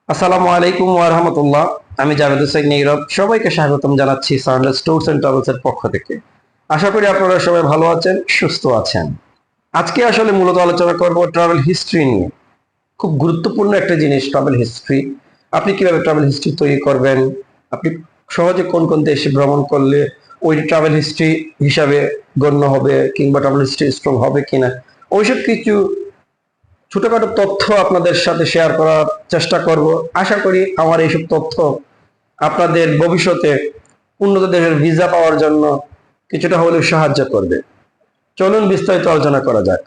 আসসালামু আলাইকুম ওয়া রাহমাতুল্লাহ। আমি জাভেদ হোসেন নীরব, সবাইকে স্বাগতম জানাচ্ছি সানরাইজ ট্যুরস এন্ড ট্রাভেলস এর পক্ষ থেকে। আশা করি আপনারা সবাই ভালো আছেন, সুস্থ আছেন। আজকে আসলে মূলত আলোচনা করব ট্রাভেল হিস্ট্রি নিয়ে। খুব গুরুত্বপূর্ণ একটা জিনিস ট্রাভেল হিস্ট্রি। আপনি কিভাবে ট্রাভেল হিস্ট্রি তৈরি করবেন, আপনি সহজে কোন কোন দেশে ভ্রমণ করলে ওই ট্রাভেল হিস্ট্রি হিসাবে গণ্য হবে, কিংবা ট্রাভেল হিস্ট্রি স্ট্রং হবে কিনা, ওইসব কিছু ছোটখাটো তথ্য আপনাদের সাথে শেয়ার করার চেষ্টা করব। আশা করি আমার এইসব তথ্য আপনাদের ভবিষ্যতে উন্নত দেশের ভিসা পাওয়ার জন্য কিছুটা হলেও সাহায্য করবে। চলুন বিস্তারিত আলোচনা করা যাক।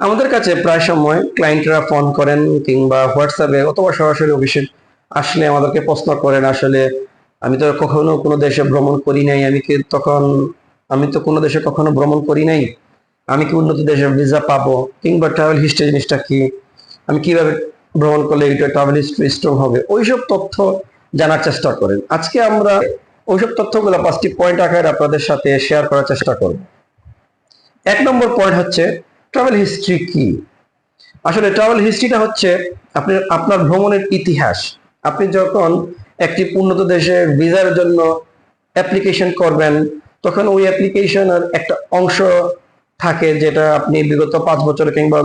আমাদের কাছে প্রায় সময় ক্লায়েন্টরা ফোন করেন কিংবা হোয়াটসঅ্যাপে অথবা সরাসরি অফিসে আসলে আমাদেরকে প্রশ্ন করেন, আসলে আমি তো কখনো কোনো দেশে ভ্রমণ করি নাই, আমি তো কোনো দেশে কখনো ভ্রমণ করি নাই, আমি কি উন্নত দেশের ভিসা পাবো, কিংবা ট্রাভেল হিস্ট্রি জিনিসটা কি, আমি কিভাবে ভ্রমণ করলে এটা ট্রাভেল হিস্ট্রি স্ট্রং হবে, ওইসব তথ্য জানার চেষ্টা করেন। আজকে আমরা ওইসব তথ্যগুলো 5টি পয়েন্ট আকারে আপনাদের সাথে শেয়ার করার চেষ্টা করব। 1 নম্বর পয়েন্ট হচ্ছে ট্রাভেল হিস্ট্রি কি। আসলে ট্রাভেল হিস্ট্রিটা হচ্ছে আপনার ভ্রমণের ইতিহাস। আপনি যখন একটি উন্নত দেশে ভিসার জন্য অ্যাপ্লিকেশন করবেন, তখন ওই অ্যাপ্লিকেশনের একটা অংশ থাকে যেটা আপনি বিগত 5 বছর কিংবা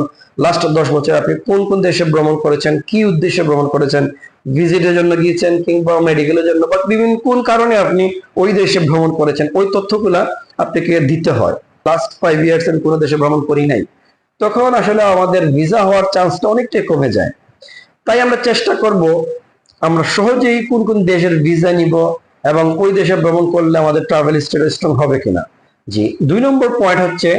লাস্ট 10 বছর আপনি কোন কোন দেশে ভ্রমণ করেছেন, কি উদ্দেশ্যে ভ্রমণ করেছেন, ভিজিটের জন্য গিয়েছেন কিংবা মেডিকেলের জন্য, বা বিভিন্ন কোন কারণে আপনি ওই দেশে ভ্রমণ করেছেন, ওই তথ্যগুলা আপনাকে দিতে হয়। লাস্ট 5 ইয়ার্স আমি কোনো দেশে ভ্রমণ করি নাই, তখন আসলে আমাদের ভিসা হওয়ার চান্সটা অনেকটাই কমে যায়। তাই আমরা চেষ্টা করব আমরা সহজেই কোন কোন দেশের ভিসা নিব এবং ওই দেশে ভ্রমণ করলে আমাদের ট্রাভেল হিস্ট্রি স্ট্রং হবে কিনা। জি, 2 নম্বর পয়েন্ট হচ্ছে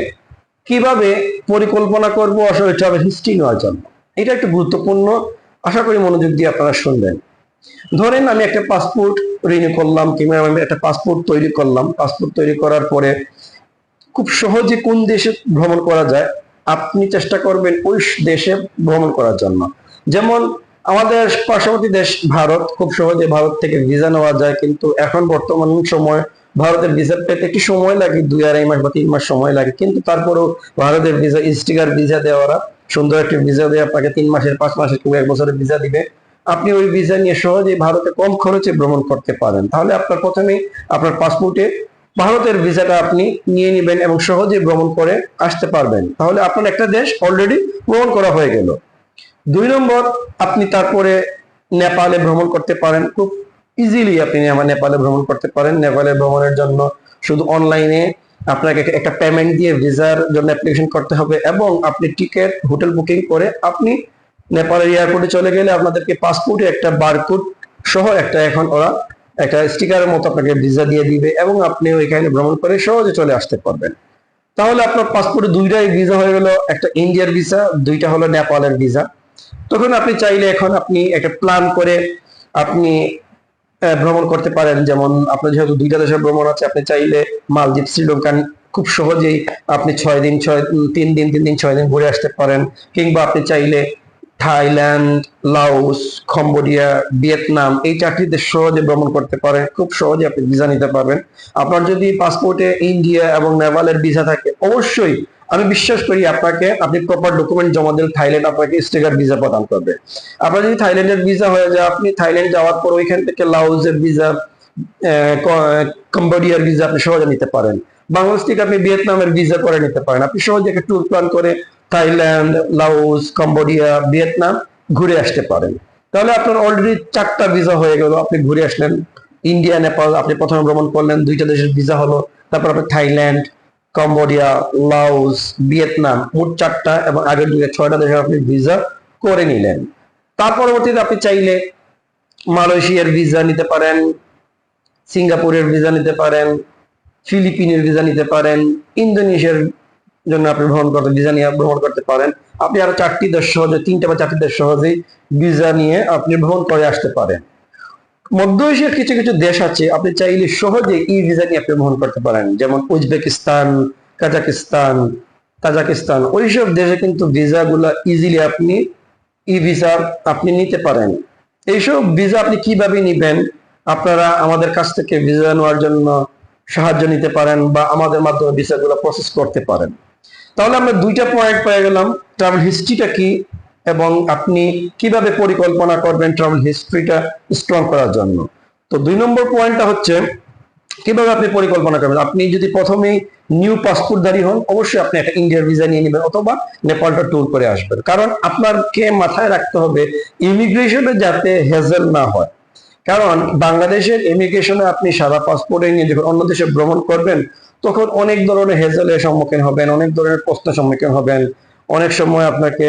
কিভাবে পরিকল্পনা করব আসলে ট্রাভেল হিস্ট্রি নেওয়ার জন্য। এটা একটু গুরুত্বপূর্ণ, আশা করি মনোযোগ দিয়ে আপনারা শুনবেন। ধরেন আমি একটা পাসপোর্ট রিনিউ করলাম কিংবা আমি একটা পাসপোর্ট তৈরি করলাম। পাসপোর্ট তৈরি করার পরে খুব সহজে কোন দেশে ভ্রমণ করা যায় আপনি চেষ্টা করবেন ওই দেশে ভ্রমণ করার জন্য। যেমন আমাদের পার্শ্ববর্তী দেশ ভারত, খুব সহজে ভারত থেকে ভিসা নেওয়া যায়, কিন্তু এখন বর্তমান সময় ভারতের ভিসা পেতে একটু সময় লাগে, 2-2.5 মাস বা 3 মাস সময় লাগে, কিন্তু তারপরেও ভারতের ভিসা স্টিকার ভিসা দেওয়ারা সুন্দর একটি ভিসা দিয়ে আপনাকে 3 মাসের, 5 মাসের কিংবা 1 বছরের ভিসা দিবে। আপনি ওই ভিসা নিয়ে সহজেই ভারতে কম খরচে ভ্রমণ করতে পারেন। তাহলে আপনার প্রথমেই আপনার পাসপোর্টে ভারতের ভিসাটা আপনি নিয়ে নেবেন এবং সহজে ভ্রমণ করে আসতে পারবেন। তাহলে আপনার একটা দেশ অলরেডি ভ্রমণ করা হয়ে গেল। 2 নম্বর, আপনি তারপরে নেপালে ভ্রমণ করতে পারেন। খুব ইজিলি আপনি নেপালে ভ্রমণ করতে পারেন। নেপালে ভ্রমণের জন্য শুধু অনলাইনে আপনাকে একটা পেমেন্ট দিয়ে ভিসার জন্য অ্যাপ্লিকেশন করতে হবে এবং আপনি টিকিট হোটেল বুকিং করে আপনি নেপালের এয়ারপোর্টে চলে গেলে আপনাদেরকে পাসপোর্টে একটা বারকোড সহ এখন ওরা একটা স্টিকারের মতো আপনাকে ভিসা দিয়ে দিবে এবং আপনি ওইখানে ভ্রমণ করে সহজে চলে আসতে পারবেন। তাহলে আপনার পাসপোর্টে দুইটাই ভিসা হয়ে গেল, একটা ইন্ডিয়ার ভিসা, দুইটা হলো নেপালের ভিসা। তখন আপনি চাইলে এখন আপনি একটা প্ল্যান করে আপনি ভ্রমণ করতে পারেন। যেমন আপনার যেহেতু 2টা দেশের ভ্রমণ আছে, আপনি চাইলে মালদ্বীপ, শ্রীলঙ্কান খুব সহজেই আপনি 6 দিন 3 দিন 3 দিন 6 দিন ঘুরে আসতে পারেন। কিংবা আপনি চাইলে থাইল্যান্ড, লাওস, কম্বোডিয়া, ভিয়েতনাম, এই 4টি দেশ সহজে ভ্রমণ করতে পারেন। খুব সহজে আপনি ভিসা নিতে পারবেন। আপনার যদি পাসপোর্টে ইন্ডিয়া এবং নেপালের ভিসা থাকে, অবশ্যই আমি বিশ্বাস করি আপনি প্রপার ডকুমেন্ট জমা দিলে থাইল্যান্ড আপনাকে স্টিকার ভিসা প্রদান করবে। আপনার যদি থাইল্যান্ডের ভিসা হয়ে যায়, আপনি থাইল্যান্ড যাওয়ার পর ওইখান থেকে লাওসের ভিসা, কম্বোডিয়ার ভিসা আপনি সহজে নিতে পারেন। বাংলাদেশ থেকে আপনি ভিয়েতনামের ভিসা করে নিতে পারেন। আপনি সহজে একটা ট্যুর প্ল্যান করে থাইল্যান্ড, লাওস, কম্বোডিয়া, ভিয়েতনাম ঘুরে আসতে পারেন। তাহলে আপনার অলরেডি 4টা ভিসা হয়ে গেল, আপনি ঘুরে আসলেন। ইন্ডিয়া, নেপাল আপনি প্রথমে ভ্রমণ করলেন, 2টা দেশের ভিসা হলো। তারপর আপনি থাইল্যান্ড, কম্বোডিয়া, লাওস, ভিয়েতনাম, মোট 4টা এবং আগের 6টা দেশের আপনি ভিসা করে নিলেন। তার পরবর্তীতে আপনি চাইলে মালয়েশিয়ার ভিসা নিতে পারেন, সিঙ্গাপুরের ভিসা নিতে পারেন, ফিলিপিনের ভিসা নিতে পারেন, ইন্দোনেশিয়ার জন্য আপনি ভিসা নিয়ে ভ্রমণ করতে পারেন। আপনি আরো 4টি দেশ সহজে, 3টে বা 4টি দেশ সহজেই ভিসা নিয়ে আপনি ভ্রমণ করে আসতে পারেন। মধ্য এশিয়ার কিছু কিছু দেশ আছে, আপনি চাইলে সহজে ই ভিসা নিয়ে আপনি ভ্রমণ করতে পারেন। যেমন উজবেকিস্তান, কাজাকিস্তান, তাজিকিস্তান, ওইসব দেশে কিন্তু ভিসা গুলা ইজিলি আপনি ই ভিসা আপনি নিতে পারেন। এইসব ভিসা আপনি কিভাবে নিবেন, আপনারা আমাদের কাছ থেকে ভিসা নেওয়ার জন্য সাহায্য নিতে পারেন বা আমাদের মাধ্যমে ভিসা গুলো প্রসেস করতে পারেন। তাহলে আমরা 2টা পয়েন্ট পেয়ে গেলাম, ট্রাভেল হিস্ট্রিটা কি এবং আপনি কিভাবে পরিকল্পনা করবেন ট্রাভেল হিস্ট্রিটা স্ট্রং করার জন্য। তো 2 নম্বর পয়েন্টটা হচ্ছে কিভাবে আপনি পরিকল্পনা করবেন। আপনি যদি প্রথমেই নিউ পাসপোর্টধারী হন, অবশ্যই আপনি একটা ইন্ডিয়ার ভিসা নিয়ে নেবেন অথবা নেপালটা ট্যুর করে আসবেন। কারণ আপনাকে মাথায় রাখতে হবে ইমিগ্রেশনে যাতে হেজেল না হয়। কারণ বাংলাদেশের ইমিগ্রেশনে আপনি সাদা পাসপোর্টে নিয়ে যখন অন্য দেশে ভ্রমণ করবেন, তখন অনেক ধরনের হেজেলের সম্মুখীন হবেন, অনেক ধরনের প্রশ্নের সম্মুখীন হবেন। অনেক সময় আপনাকে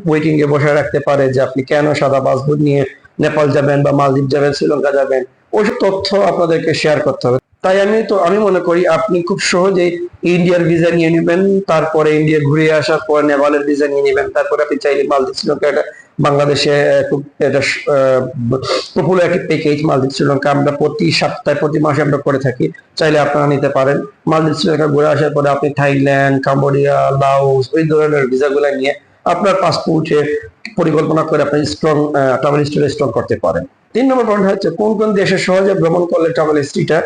ওয়েটিং এ বসায় রাখতে পারে যে আপনি কেন সাদা পাসপোর্ট নিয়ে নেপাল যাবেন বা মালদ্বীপ যাবেন, শ্রীলঙ্কা যাবেন, ওইসব তথ্য আপনাদেরকে শেয়ার করতে হবে। তাই আমি মনে করি আপনি খুব সহজেই ইন্ডিয়ার ভিসা নিয়ে নেবেন, তারপরে ইন্ডিয়া ঘুরে আসার পর নেপালের ভিসা নিয়ে নেবেন, তারপরে আপনি চাইলে মালদ্বীপ শ্রীলঙ্কা, এটা বাংলাদেশে খুব এটা পপুলার একটি প্যাকেজ মালদ্বীপ শ্রীলঙ্কা, আমরা প্রতি সপ্তাহে প্রতি মাসে আমরা করে থাকি, চাইলে আপনারা নিতে পারেন। মালদ্বীপ শ্রীলঙ্কা ঘুরে আসার পরে আপনি থাইল্যান্ড, কাম্বোডিয়া, লাওস ওই ধরনের ভিসাগুলো নিয়ে আপনার পাসপোর্টে পরিকল্পনা করে আপনি স্ট্রং ট্রাভেল হিস্ট্রি স্ট্রং করতে পারেন। 3 নম্বর পয়েন্ট হচ্ছে কোন কোন দেশে সহজে ভ্রমণ করলে ট্রাভেল হিস্ট্রিটা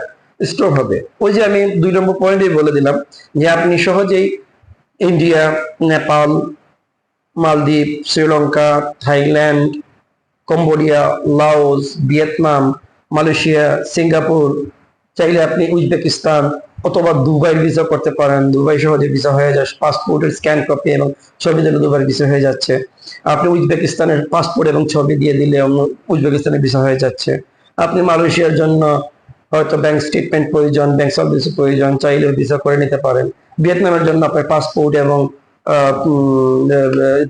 স্ট্রং হবে। ওই যে আমি 2 নম্বর পয়েন্টেই বলে দিলাম যে আপনি সহজেই ইন্ডিয়া, নেপাল, মালদ্বীপ, Sri Lanka, Thailand, Cambodia, Laos, Vietnam, Malaysia, Singapore, চাইলে আপনি উজবেকিস্তান অথবা দুবাই ভিসা করতে পারেন। দুবাই সহজে ভিসা হয়ে যায়, পাসপোর্টের স্ক্যান কপি এবং ছবি দিলে দুবাই ভিসা হয়ে যাচ্ছে। আপনি উজবেকিস্তানের পাসপোর্ট এবং ছবি দিয়ে দিলে উজবেকিস্তানের ভিসা হয়ে যাচ্ছে। আপনি মালয়েশিয়ার জন্য হয়তো ব্যাংক স্টেটমেন্ট প্রয়োজন, ব্যাংক সার্ভিস প্রয়োজন, চাইলে ভিসা করে নিতে পারেন। ভিয়েতনামের জন্য আপনার পাসপোর্ট এবং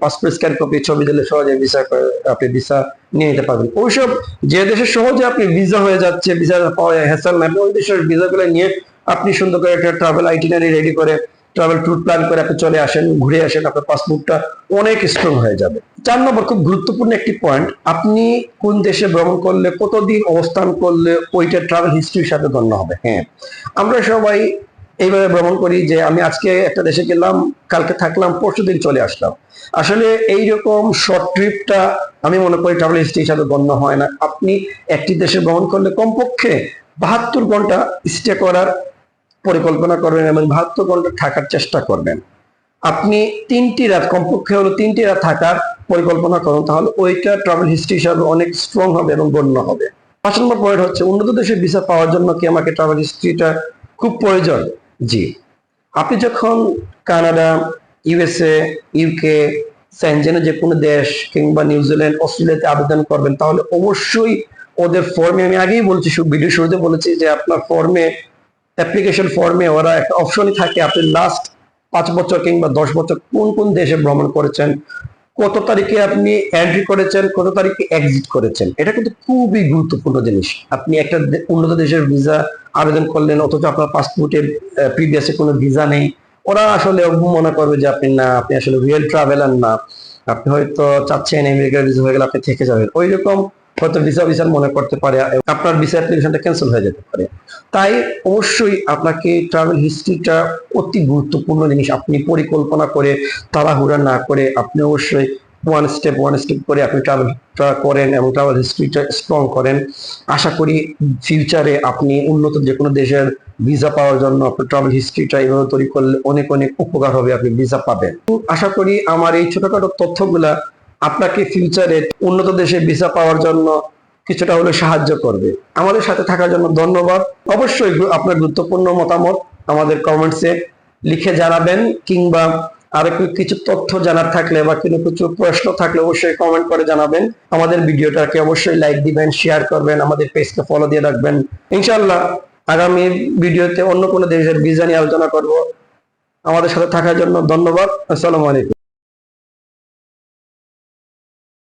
পাসপোর্ট স্ক্যান কপি ছবি দিলে সহজে আপনি ভিসা নিয়ে নিতে পারবেন। ওইসব যে দেশে সহজে আপনি ভিসা হয়ে যাচ্ছে, ভিসা পাওয়া হ্যাসেল না, ওই দেশের ভিসাগুলো নিয়ে আপনি সুন্দর করে একটা ট্রাভেল আইটিনারি রেডি করে ট্রাভেল ট্যুর প্ল্যান করে আপনি চলে আসেন, ঘুরে আসেন, আপনার পাসপোর্টটা অনেক স্ট্রং হয়ে যাবে। 4 নম্বর খুব গুরুত্বপূর্ণ একটি পয়েন্ট, আপনি কোন দেশে ভ্রমণ করলে, কতদিন অবস্থান করলে ওইটা ট্রাভেল হিস্ট্রির সাথে গণ্য হবে। হ্যাঁ, আমরা সবাই এইভাবে ভ্রমণ করি যে আমি আজকে একটা দেশে গেলাম, কালকে থাকলাম, পরশুদিন চলে আসলাম। আসলে এইরকম শর্ট ট্রিপটা আমি মনে করি ট্রাভেল হিস্ট্রি হিসাবে গণ্য হয় না। আপনি একটি দেশে ভ্রমণ করলে কমপক্ষে 72 ঘন্টা স্টে করার পরিকল্পনা করবেন এবং 72 ঘন্টা থাকার চেষ্টা করবেন। আপনি 3টি রাত, কমপক্ষে হলো 3টি রাত থাকার পরিকল্পনা করুন, তাহলে ওইটা ট্রাভেল হিস্ট্রি হিসাবে অনেক স্ট্রং হবে এবং গণ্য হবে। 5 নম্বর পয়েন্ট হচ্ছে উন্নত দেশে ভিসা পাওয়ার জন্য কি আমাকে ট্রাভেল হিস্ট্রিটা খুব প্রয়োজন? জি। আপনি যখন কানাডা, ইউএসএ, ইউকে, সেনজেনে যে কোনো দেশ কিংবা নিউজিল্যান্ড, অস্ট্রেলিয়াতে আবেদন করবেন, তাহলে অবশ্যই ওদের ফর্মে, আমি আগেই বলছি, ভিডিও শুরুতে বলেছি যে আপনার ফর্মে, অ্যাপ্লিকেশন ফর্মে ওরা একটা অপশনই থাকে আপনি লাস্ট 5 বছর কিংবা 10 বছর কোন কোন দেশে ভ্রমণ করেছেন, কত তারিখে আপনি এন্ট্রি করেছেন, কত তারিখে এক্সিট করেছেন। এটা কিন্তু খুবই গুরুত্বপূর্ণ জিনিস। আপনি একটা উন্নত দেশের ভিসা আবেদন করলেন অথচ আপনার পাসপোর্টে প্রিভিয়াসে কোনো ভিসা নেই, ওরা আসলে মনে করবে যে আপনি আসলে রিয়েল ট্রাভেলার না, আপনি হয়তো চাচ্ছেন আমেরিকার ভিসা হয়ে গেলে আপনি থেকে যাবেন, ওই রকম হয়তো ভিসা মনে করতে পারে, আপনার ভিসা অ্যাপ্লিকেশনটা ক্যান্সেল হয়ে যেতে পারে। তাই অবশ্যই আপনাকে ট্রাভেল হিস্ট্রিটা অতি গুরুত্বপূর্ণ জিনিস। আপনি পরিকল্পনা করে, তাড়াহুড়া না করে, আপনি অবশ্যই ওয়ান স্টেপ করে আপনি ট্রাভেলটা করেন এবং ট্রাভেল হিস্ট্রিটা স্ট্রং করেন। আশা করি ফিউচারে আপনি উন্নত যে কোনো দেশের ভিসা পাওয়ার জন্য আপনার ট্রাভেল হিস্ট্রিটা এইভাবে তৈরি করলে অনেক অনেক উপকার হবে, আপনি ভিসা পাবেন। আশা করি আমার এই ছোটখাটো তথ্যগুলা আপনাকে ফিউচারে উন্নত দেশে ভিসা পাওয়ার জন্য কিছুটা হলে সাহায্য করবে। আমাদের সাথে থাকার জন্য ধন্যবাদ। অবশ্যই আপনার গুরুত্বপূর্ণ মতামত আমাদের কমেন্টসে লিখে জানাবেন, কিংবা আরো কিছু তথ্য জানার থাকলে বা কিছু প্রশ্ন থাকলে অবশ্যই কমেন্ট করে জানাবেন। আমাদের ভিডিওটাকে অবশ্যই লাইক দিবেন, শেয়ার করবেন, আমাদের পেজকে ফলো দিয়ে রাখবেন। ইনশাআল্লাহ আগামী ভিডিওতে অন্য কোনো দেশের ভিসা নিয়ে আলোচনা করব। আমাদের সাথে থাকার জন্য ধন্যবাদ। আসসালামু আলাইকুম।